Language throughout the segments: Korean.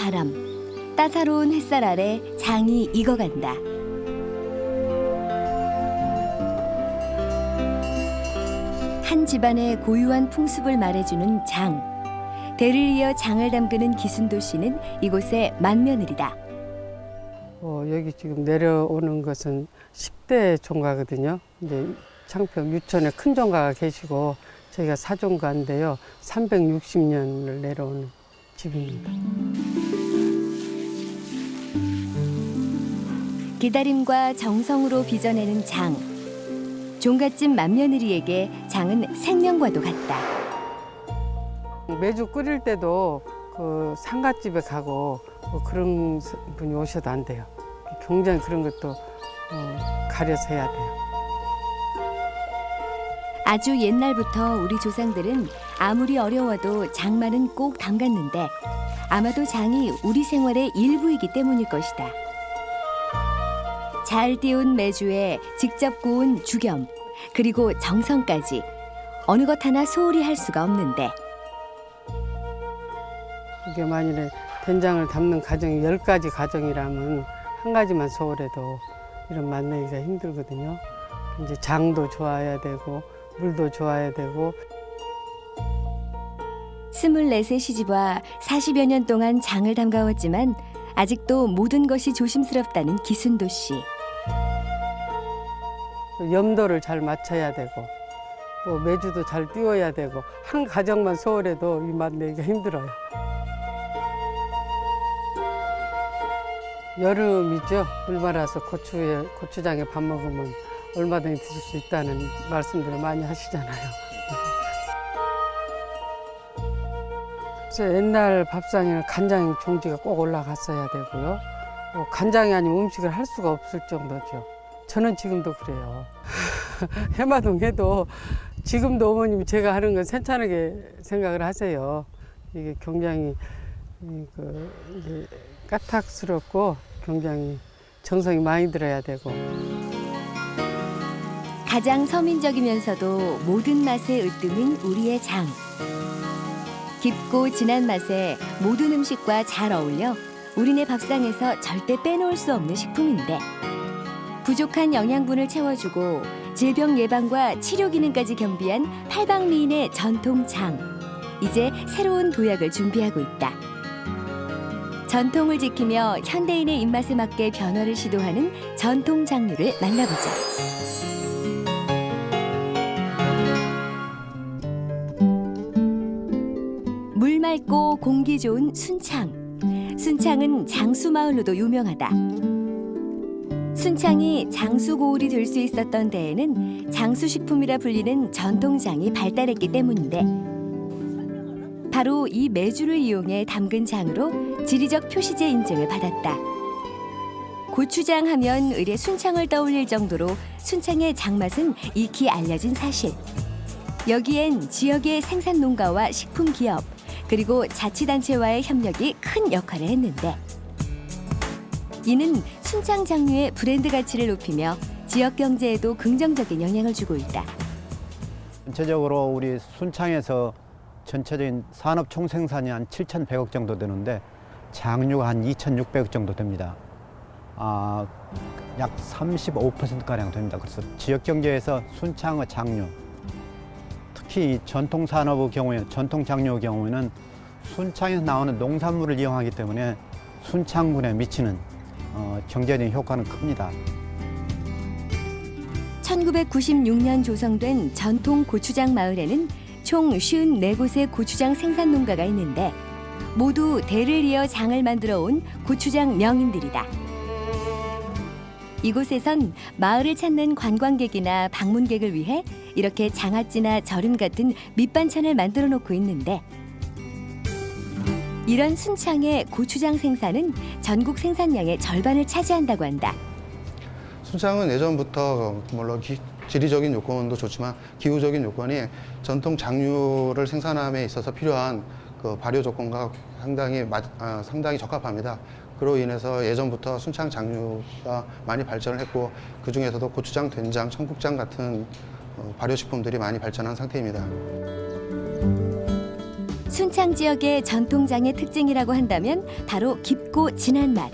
바람, 따사로운 햇살 아래 장이 익어간다. 한 집안의 고유한 풍습을 말해주는 장. 대를 이어 장을 담그는 기순도 씨는 이곳의 맏며느리다. 여기 지금 내려오는 것은 10대 종가거든요. 이제 창평 유천에 큰 종가가 계시고 저희가 사종가인데요. 360년을 내려오는 집입니다. 기다림과 정성으로 빚어내는 장. 종갓집 맏며느리에게 장은 생명과도 같다. 매주 끓일 때도 그 상갓집에 가고 그런 분이 오셔도 안 돼요. 굉장히 그런 것도 가려서 해야 돼요. 아주 옛날부터 우리 조상들은 아무리 어려워도 장만은 꼭 담갔는데 아마도 장이 우리 생활의 일부이기 때문일 것이다. 잘 띄운 메주에 직접 구운 죽염, 그리고 정성까지 어느 것 하나 소홀히 할 수가 없는데 이게 만일에 된장을 담는 가정이 10가지 가정이라면 한 가지만 소홀해도 이런 만나기가 힘들거든요. 이제 장도 좋아야 되고 물도 좋아야 되고. 24세 시집와 40여 년 동안 장을 담가왔지만 아직도 모든 것이 조심스럽다는 기순도 씨. 염도를 잘 맞춰야 되고 또 매주도 잘 띄워야 되고 한 가정만 소홀해도 이 맛 내기가 힘들어요. 여름이죠. 물 말아서 고추장에 밥 먹으면 얼마든지 드실 수 있다는 말씀들을 많이 하시잖아요. 그래서 옛날 밥상에는 간장 종지가 꼭 올라갔어야 되고요. 간장이 아니면 음식을 할 수가 없을 정도죠. 저는 지금도 그래요. 해마동 해도 지금도 어머님이 제가 하는 건 괜찮게 생각을 하세요. 이게 굉장히 이게 까딱스럽고 굉장히 정성이 많이 들어야 되고. 가장 서민적이면서도 모든 맛에 으뜸인 우리의 장. 깊고 진한 맛에 모든 음식과 잘 어울려 우리네 밥상에서 절대 빼놓을 수 없는 식품인데 부족한 영양분을 채워주고 질병 예방과 치료 기능까지 겸비한 팔방미인의 전통 장. 이제 새로운 도약을 준비하고 있다. 전통을 지키며 현대인의 입맛에 맞게 변화를 시도하는 전통 장류를 만나보자. 물 맑고 공기 좋은 순창. 순창은 장수마을로도 유명하다. 순창이 장수고을이 될 수 있었던 데에는 장수식품이라 불리는 전통장이 발달했기 때문인데 바로 이 메주를 이용해 담근 장으로 지리적 표시제 인증을 받았다. 고추장 하면 의례 순창을 떠올릴 정도로 순창의 장맛은 익히 알려진 사실. 여기엔 지역의 생산 농가와 식품 기업 그리고 자치단체와의 협력이 큰 역할을 했는데 이는 순창 장류의 브랜드 가치를 높이며 지역 경제에도 긍정적인 영향을 주고 있다. 전체적으로 우리 순창에서 전체적인 산업 총생산이 한 7,100억 정도 되는데 장류가 한 2,600억 정도 됩니다. 약 35%가량 됩니다. 그래서 지역 경제에서 순창의 장류, 특히 전통 산업의 경우에, 전통 장류의 경우에는 순창에서 나오는 농산물을 이용하기 때문에 순창군에 미치는 경제적인 효과는 큽니다. 1996년 조성된 전통 고추장 마을에는 총 54곳의 고추장 생산 농가가 있는데 모두 대를 이어 장을 만들어 온 고추장 명인들이다. 이곳에선 마을을 찾는 관광객이나 방문객을 위해 이렇게 장아찌나 절임 같은 밑반찬을 만들어 놓고 있는데 이런 순창의 고추장 생산은 전국 생산량의 절반을 차지한다고 한다. 순창은 예전부터 물론 지리적인 요건도 좋지만 기후적인 요건이 전통 장류를 생산함에 있어서 필요한 그 발효 조건과 상당히 적합합니다. 그로 인해서 예전부터 순창 장류가 많이 발전을 했고 그 중에서도 고추장, 된장, 청국장 같은 발효식품들이 많이 발전한 상태입니다. 순창 지역의 전통장의 특징이라고 한다면 바로 깊고 진한 맛.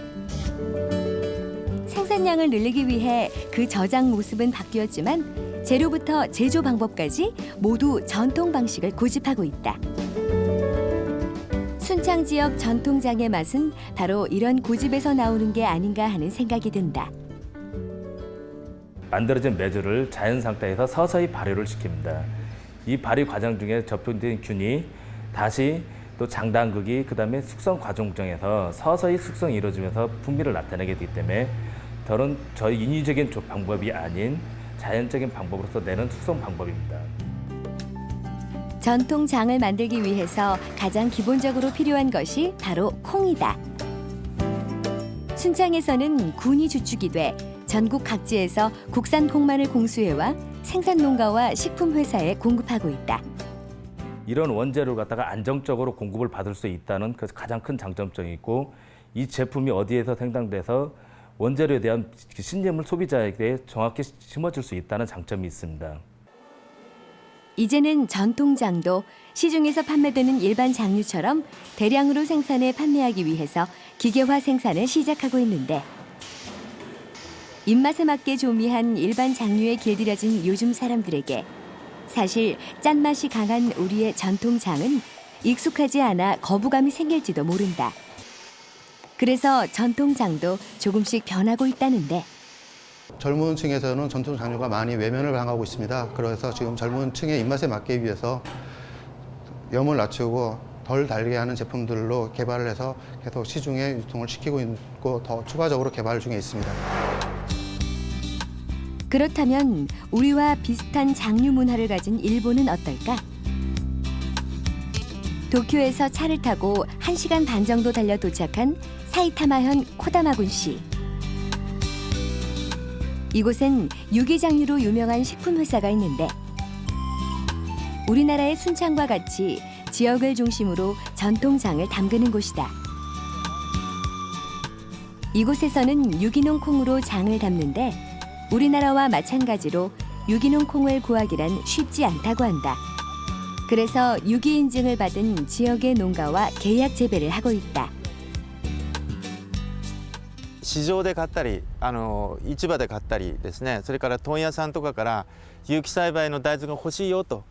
생산량을 늘리기 위해 그 저장 모습은 바뀌었지만 재료부터 제조 방법까지 모두 전통 방식을 고집하고 있다. 순창 지역 전통장의 맛은 바로 이런 고집에서 나오는 게 아닌가 하는 생각이 든다. 만들어진 메주를 자연 상태에서 서서히 발효를 시킵니다. 이 발효 과정 중에 접촉된 균이 다시 또 장당극이 그다음에 숙성 과정에서 서서히 숙성이 이루어지면서 풍미를 나타내게 되기 때문에 더는 저희 인위적인 방법이 아닌 자연적인 방법으로서 내는 숙성 방법입니다. 전통장을 만들기 위해서 가장 기본적으로 필요한 것이 바로 콩이다. 순창에서는 군이 주축이 돼 전국 각지에서 국산 콩만을 공수해와 생산 농가와 식품 회사에 공급하고 있다. 이런 원재료를 갖다가 안정적으로 공급을 받을 수 있다는 그 가장 큰 장점점이 있고 이 제품이 어디에서 생산돼서 원재료에 대한 신념을 소비자에게 정확히 심어줄 수 있다는 장점이 있습니다. 이제는 전통장도 시중에서 판매되는 일반 장류처럼 대량으로 생산해 판매하기 위해서 기계화 생산을 시작하고 있는데 입맛에 맞게 조미한 일반 장류에 길들여진 요즘 사람들에게 사실 짠맛이 강한 우리의 전통장은 익숙하지 않아 거부감이 생길지도 모른다. 그래서 전통장도 조금씩 변하고 있다는데 젊은 층에서는 전통 장류가 많이 외면을 당하고 있습니다. 그래서 지금 젊은 층의 입맛에 맞기 위해서 염을 낮추고 덜 달게 하는 제품들로 개발을 해서 계속 시중에 유통을 시키고 있고 더 추가적으로 개발 중에 있습니다. 그렇다면 우리와 비슷한 장류 문화를 가진 일본은 어떨까? 도쿄에서 차를 타고 1시간 반 정도 달려 도착한 사이타마현 코다마군시. 이곳엔 유기장류로 유명한 식품회사가 있는데 우리나라의 순창과 같이 지역을 중심으로 전통장을 담그는 곳이다. 이곳에서는 유기농 콩으로 장을 담는데 우리나라와 마찬가지로 유기농 콩을 구하기란 쉽지 않다고 한다. 그래서 유기 인증을 받은 지역의 농가와 계약 재배를 하고 있다. 市場で買ったり市場で買ったりですね、それから問屋さんとかから有機栽培の大豆が欲しいよと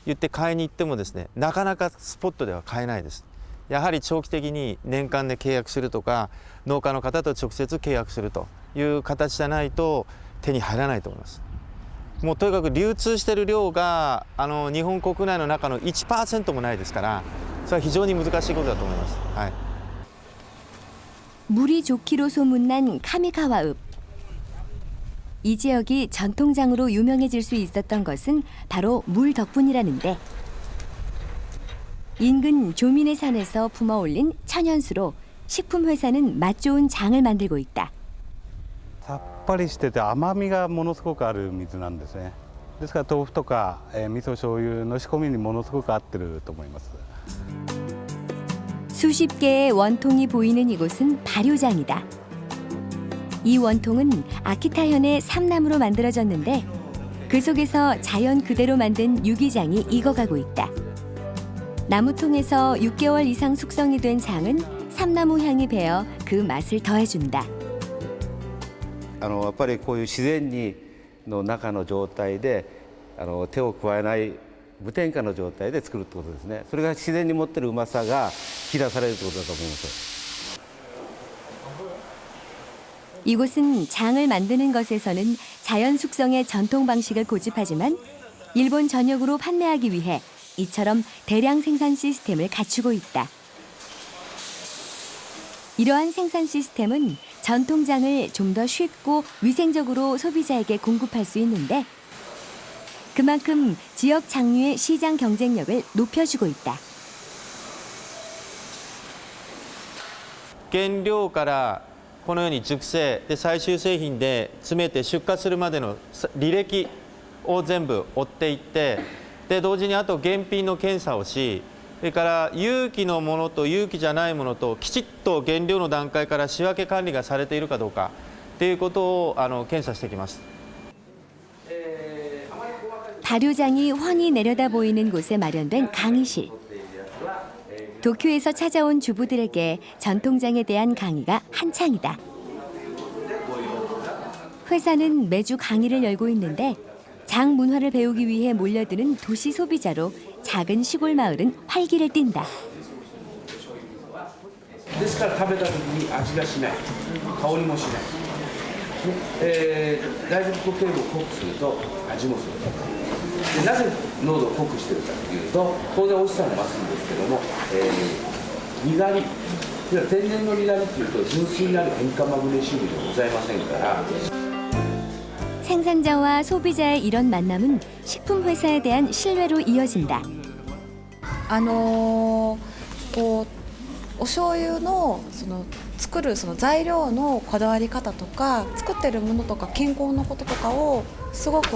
言って買いに行ってもですね、なかなかスポットでは買えないです。やはり長期的に年間で契約するとか農家の方と直接契約するという形じゃないと手に入らないと思います。もうとにかく流通している量が日本国内の中の 1% もないですから、それは非常に難しいことだと思います。はい。 물이 좋기로 소문난 카미가와읍. 이 지역이 전통장으로 유명해질 수 있었던 것은 바로 물 덕분이라는데 인근 조민의 산에서 품어올린 천연수로 식품회사는 맛 좋은 장을 만들고 있다. さっぱりしてて甘みがものすごくある水なんですね。ですから豆腐とか、味噌醤油の仕込みにものすごく合ってると思います。 수십 개의 원통이 보이는 이곳은 발효장이다. 이 원통은 아키타현의 삼나무로 만들어졌는데 그 속에서 자연 그대로 만든 유기장이 익어가고 있다. 나무통에서 6개월 이상 숙성이 된 장은 삼나무 향이 배어 그 맛을 더해준다. やっぱりこういう自然にの中の状態で手を加えない無添加の状態で作るってことですね。それが自然に持ってるうまさが引き出されるってことだと思います。 이곳은 장을 만드는 것에서는 자연 숙성의 전통 방식을 고집하지만 일본 전역으로 판매하기 위해 이처럼 대량 생산 시스템을 갖추고 있다. 이러한 생산 시스템은 전통장을 좀 더 쉽고 위생적으로 소비자에게 공급할 수 있는데 그만큼 지역 장류의 시장 경쟁력을 높여주고 있다. 原料からこのように熟成で最終製品で詰めて出荷するまでの履歴を全部追っていってで同時にあと原品の検査をしそれから有機のものと有機じゃないものときちっと原料の段階から仕分け管理がされているかどうかということを検査してきます。 발효장이 훤히 내려다 보이는 곳에 마련된 강의실. 도쿄에서 찾아온 주부들에게 전통장에 대한 강의가 한창이다. 회사는 매주 강의를 열고 있는데 장 문화를 배우기 위해 몰려드는 도시 소비자로 작은 시골 마을은 활기를 띈다. ですから食べた時に味がしない、香りもしない、大豆固形を濃くすると味もする。でなぜ濃度を濃くしているかというと、当然美味しさも増すんですけども、苦味、天然の苦味というと純粋なる塩化マグネシウムではございませんから。 생산자와 소비자의 이런 만남은 식품 회사에 대한 신뢰로 이어진다. お醤油の作る材料のこだわり方とか作ってるものとか健康のこととかをすごく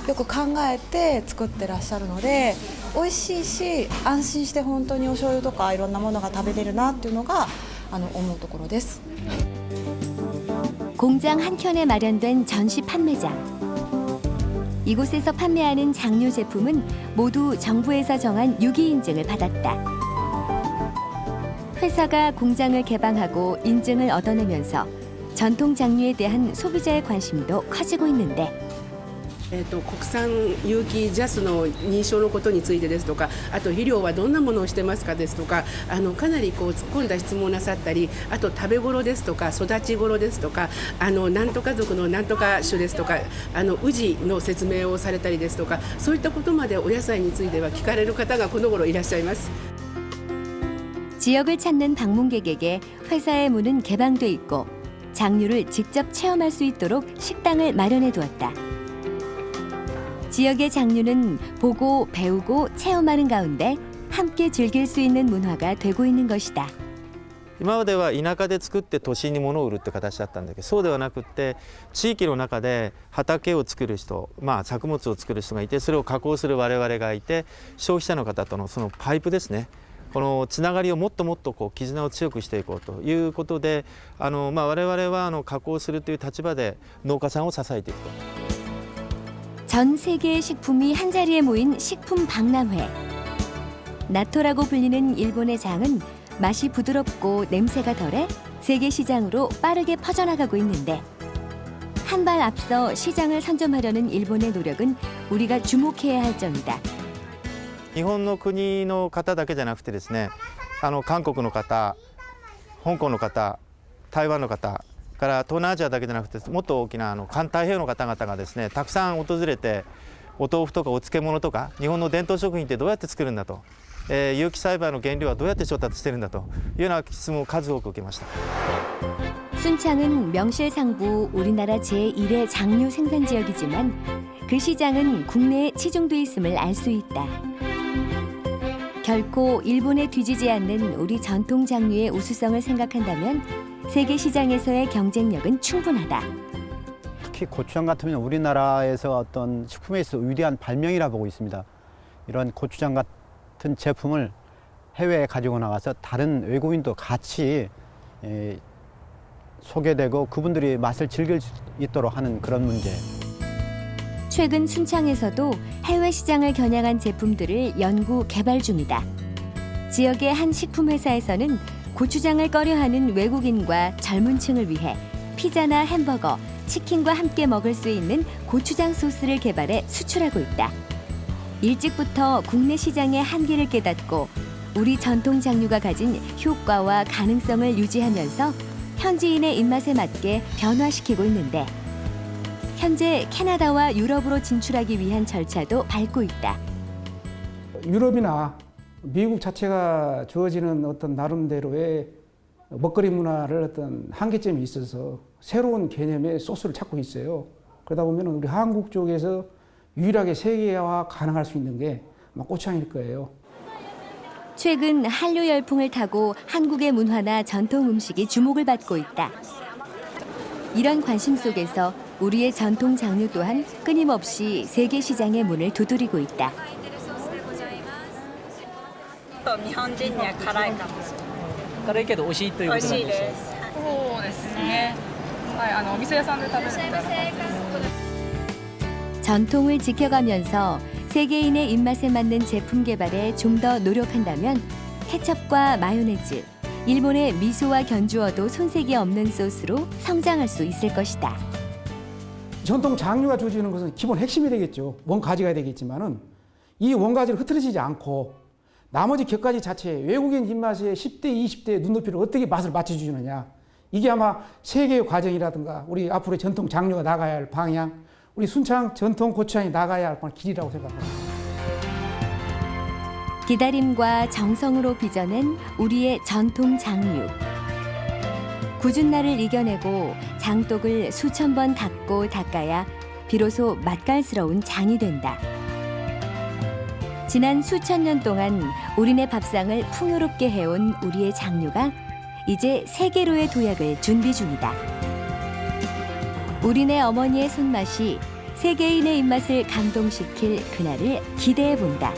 よく考えて作ってらっしゃるので美味しいし安心して本当にお醤油とかいろんなものが食べれるなっていうのが思うところです。 공장 한켠에 마련된 전시 판매장. 이곳에서 판매하는 장류 제품은 모두 정부에서 정한 유기 인증을 받았다. 회사가 공장을 개방하고 인증을 얻어내면서 전통 장류에 대한 소비자의 관심도 커지고 있는데 国産有機ジャスの認証のことについてですとか、あと肥料はどんなものをしてますかですとか、かなり突っ込んだ質問をなさったり、あと食べ頃ですとか育ち頃ですとか、なんとか属のなんとか種ですとか、宇治の説明をされたりですとか、そういったことまでお野菜については聞かれる方がこの頃いらっしゃいます。 지역을 찾는 방문객에게 회사의 문은 개방돼 있고 장류를 직접 체험할 수 있도록 식당을 마련해 두었다. 지역의 장류는 보고 배우고 체험하는 가운데 함께 즐길 수 있는 문화가 되고 있는 것이다. 今までは田舎で作って都心に物を売るって形だったんだけどそうではなくって地域の中で畑を作る人、作物を作る人がいてそれを加工する我々がいて消費者の方とのそのパイプですねこのつながりをもっともっと絆を強くしていこうということで我々は加工するという立場で農家さんを支えていくと。 전 세계의 식품이 한자리에 모인 식품 박람회. 나토라고 불리는 일본의 장은 맛이 부드럽고 냄새가 덜해 세계 시장으로 빠르게 퍼져나가고 있는데 한 발 앞서 시장을 선점하려는 일본의 노력은 우리가 주목해야 할 점이다. 日本の国の方だけじゃなくてですね韓国の方香港の方台湾の方から東南アジアだけじゃなくてもっと大きな環太平洋の方々がですねたくさん訪れてお豆腐とかお漬物とか日本の伝統食品ってどうやって作るんだと、有機栽培の原料はどうやって調達してるんだというような質問を数多く受けました。 순창은 명실상부 우리나라 제1의 장류 생산 지역이지만 그 시장은 국내에 치중돼 있음을 알 수 있다. 결코 일본에 뒤지지 않는 우리 전통 장류의 우수성을 생각한다면 세계 시장에서의 경쟁력은 충분하다. 특히 고추장 같으면 우리나라에서 어떤 식품에 있어 위대한 발명이라 보고 있습니다. 이런 고추장 같은 제품을 해외에 가지고 나가서 다른 외국인도 같이 소개되고 그분들이 맛을 즐길 수 있도록 하는 그런 문제. 최근 순창에서도 해외 시장을 겨냥한 제품들을 연구 개발 중이다. 지역의 한 식품 회사에서는 고추장을 꺼려하는 외국인과 젊은 층을 위해 피자나 햄버거, 치킨과 함께 먹을 수 있는 고추장 소스를 개발해 수출하고 있다. 일찍부터 국내 시장의 한계를 깨닫고 우리 전통 장류가 가진 효과와 가능성을 유지하면서 현지인의 입맛에 맞게 변화시키고 있는데 현재 캐나다와 유럽으로 진출하기 위한 절차도 밟고 있다. 유럽이나 미국 자체가 주어지는 어떤 나름대로의 먹거리 문화를 어떤 한계점이 있어서 새로운 개념의 소스를 찾고 있어요. 그러다 보면 우리 한국 쪽에서 유일하게 세계화 가능할 수 있는 게 아마 고추장일 거예요. 최근 한류 열풍을 타고 한국의 문화나 전통 음식이 주목을 받고 있다. 이런 관심 속에서 우리의 전통 장류 또한 끊임없이 세계 시장의 문을 두드리고 있다. 日本人には辛いかもしれない。辛いけど美味しいということなんですね。そうですね。はい、お店屋さんで食べるみたいな感じです。 전통을 지켜가면서 세계인의 입맛에 맞는 제품 개발에 좀 더 노력한다면 케첩과 마요네즈, 일본의 미소와 견주어도 손색이 없는 소스로 성장할 수 있을 것이다. 전통 장류가 주어지는 것은 기본 핵심이 되겠죠. 원가지가 되겠지만은 이 원가지를 흐트러지지 않고 나머지 곁가지 자체에 외국인 입맛에 10대, 20대의 눈높이를 어떻게 맛을 맞춰주느냐. 이게 아마 세계의 과정이라든가 우리 앞으로의 전통 장류가 나가야 할 방향, 우리 순창 전통 고추장이 나가야 할 길이라고 생각합니다. 기다림과 정성으로 빚어낸 우리의 전통 장류. 굳은 날을 이겨내고 장독을 수천 번 닦고 닦아야 비로소 맛깔스러운 장이 된다. 지난 수천 년 동안 우리네 밥상을 풍요롭게 해온 우리의 장류가 이제 세계로의 도약을 준비 중이다. 우리네 어머니의 손맛이 세계인의 입맛을 감동시킬 그날을 기대해 본다.